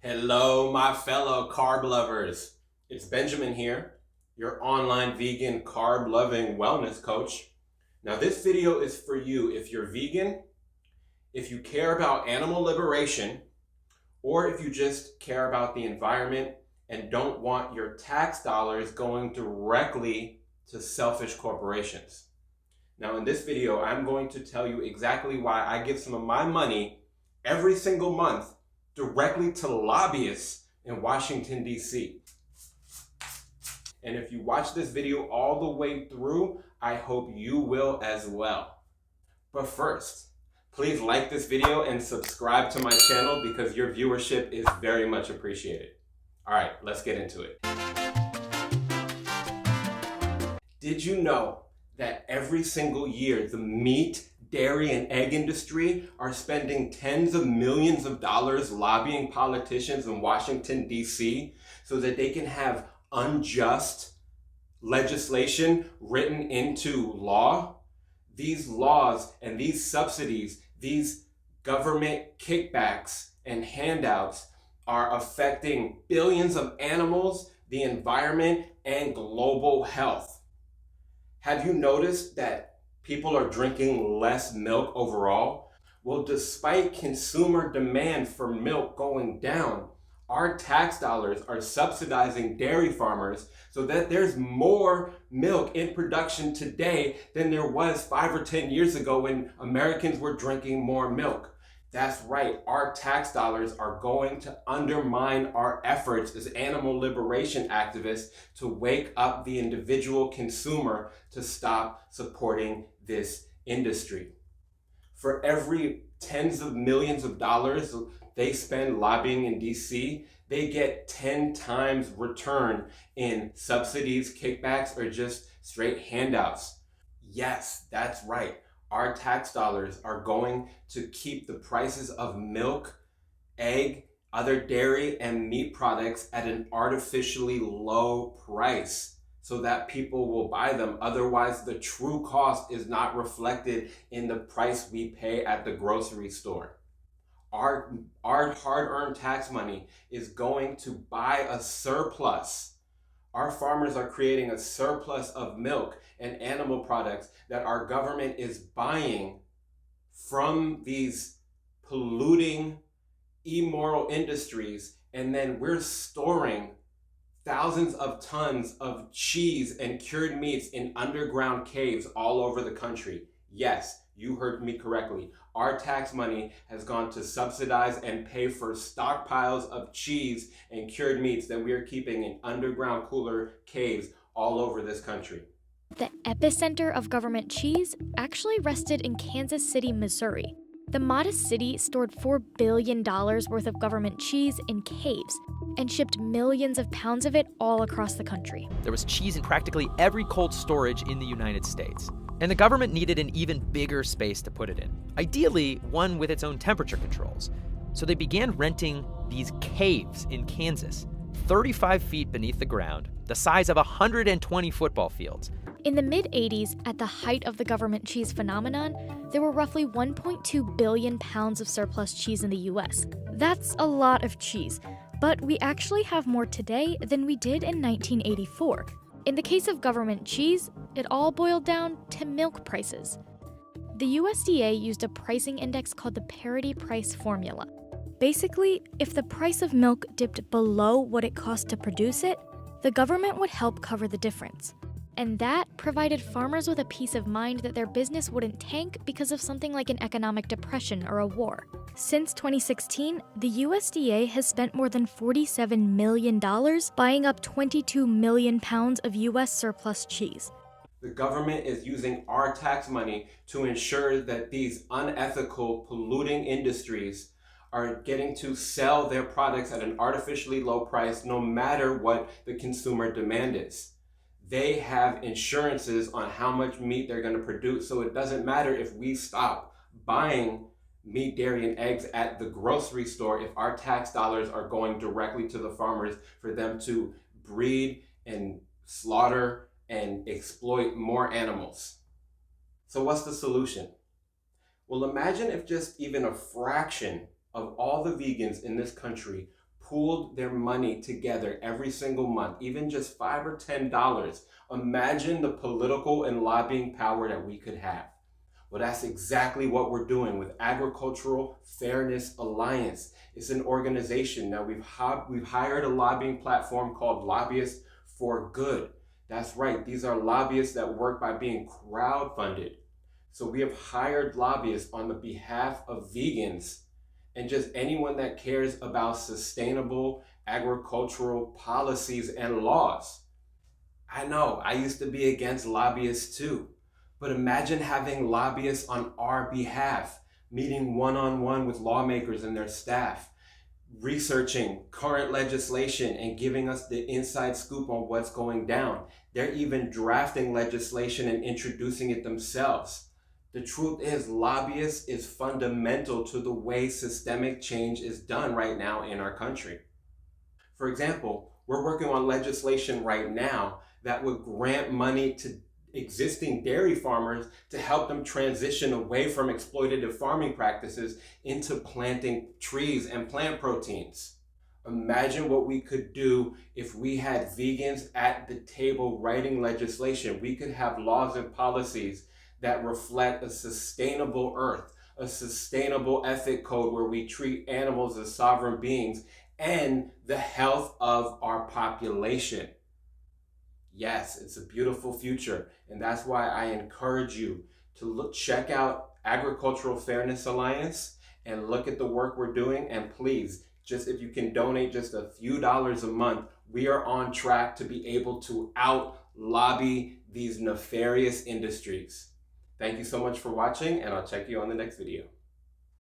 Hello, my fellow carb lovers. It's Benjamin here, your online vegan carb loving wellness coach. Now, this video is for you if you're vegan, if you care about animal liberation, or if you just care about the environment and don't want your tax dollars going directly to selfish corporations. Now, in this video, I'm going to tell you exactly why I give some of my money every single month directly to lobbyists in Washington, D.C. And if you watch this video all the way through, I hope you will as well. But first, please like this video and subscribe to my channel because your viewership is very much appreciated. All right, let's get into it. Did you know that every single year the meat, dairy, and egg industry are spending tens of millions of dollars lobbying politicians in Washington, D.C. so that they can have unjust legislation written into law? These laws and these subsidies, these government kickbacks and handouts are affecting billions of animals, the environment, and global health. Have you noticed that people are drinking less milk overall? Well, despite consumer demand for milk going down, our tax dollars are subsidizing dairy farmers so that there's more milk in production today than there was 5 or 10 years ago when Americans were drinking more milk. That's right, our tax dollars are going to undermine our efforts as animal liberation activists to wake up the individual consumer to stop supporting this industry. For every tens of millions of dollars they spend lobbying in DC, they get 10 times return in subsidies, kickbacks, or just straight handouts. Yes, that's right. Our tax dollars are going to keep the prices of milk, egg, other dairy, and meat products at an artificially low price so that people will buy them. Otherwise, the true cost is not reflected in the price we pay at the grocery store. Our hard-earned tax money is going to buy a surplus. Our farmers are creating a surplus of milk and animal products that our government is buying from these polluting, immoral industries, and then we're storing thousands of tons of cheese and cured meats in underground caves all over the country. Yes, you heard me correctly. Our tax money has gone to subsidize and pay for stockpiles of cheese and cured meats that we are keeping in underground cooler caves all over this country. The epicenter of government cheese actually rested in Kansas City, Missouri. The modest city stored $4 billion worth of government cheese in caves and shipped millions of pounds of it all across the country. There was cheese in practically every cold storage in the United States. And the government needed an even bigger space to put it in, ideally one with its own temperature controls. So they began renting these caves in Kansas, 35 feet beneath the ground, the size of 120 football fields. In the mid-'80s, at the height of the government cheese phenomenon, there were roughly 1.2 billion pounds of surplus cheese in the US. That's a lot of cheese, but we actually have more today than we did in 1984. In the case of government cheese, it all boiled down to milk prices. The USDA used a pricing index called the parity price formula. Basically, if the price of milk dipped below what it cost to produce it, the government would help cover the difference. And that provided farmers with a peace of mind that their business wouldn't tank because of something like an economic depression or a war. Since 2016, the USDA has spent more than $47 million buying up 22 million pounds of US surplus cheese. The government is using our tax money to ensure that these unethical, polluting industries are getting to sell their products at an artificially low price no matter what the consumer demand is. They have insurances on how much meat they're going to produce, so it doesn't matter if we stop buying meat, dairy, and eggs at the grocery store if our tax dollars are going directly to the farmers for them to breed and slaughter and exploit more animals. So what's the solution? Well, imagine if just even a fraction of all the vegans in this country pooled their money together every single month, even just $5 or $10, imagine the political and lobbying power that we could have. Well, that's exactly what we're doing with Agricultural Fairness Alliance. It's an organization that we've hired a lobbying platform called Lobbyists for Good. That's right, these are lobbyists that work by being crowdfunded. So we have hired lobbyists on the behalf of vegans and just anyone that cares about sustainable agricultural policies and laws. I know, I used to be against lobbyists too, but imagine having lobbyists on our behalf, meeting one-on-one with lawmakers and their staff, researching current legislation and giving us the inside scoop on what's going down. They're even drafting legislation and introducing it themselves. The truth is, lobbyists is fundamental to the way systemic change is done right now in our country. For example, we're working on legislation right now that would grant money to existing dairy farmers to help them transition away from exploitative farming practices into planting trees and plant proteins. Imagine what we could do if we had vegans at the table writing legislation. We could have laws and policies that reflect a sustainable earth, a sustainable ethic code where we treat animals as sovereign beings, and the health of our population. Yes, it's a beautiful future, and that's why I encourage you to check out Agricultural Fairness Alliance and look at the work we're doing. And please, just if you can donate just a few dollars a month, we are on track to be able to out-lobby these nefarious industries. Thank you so much for watching, and I'll check you on the next video.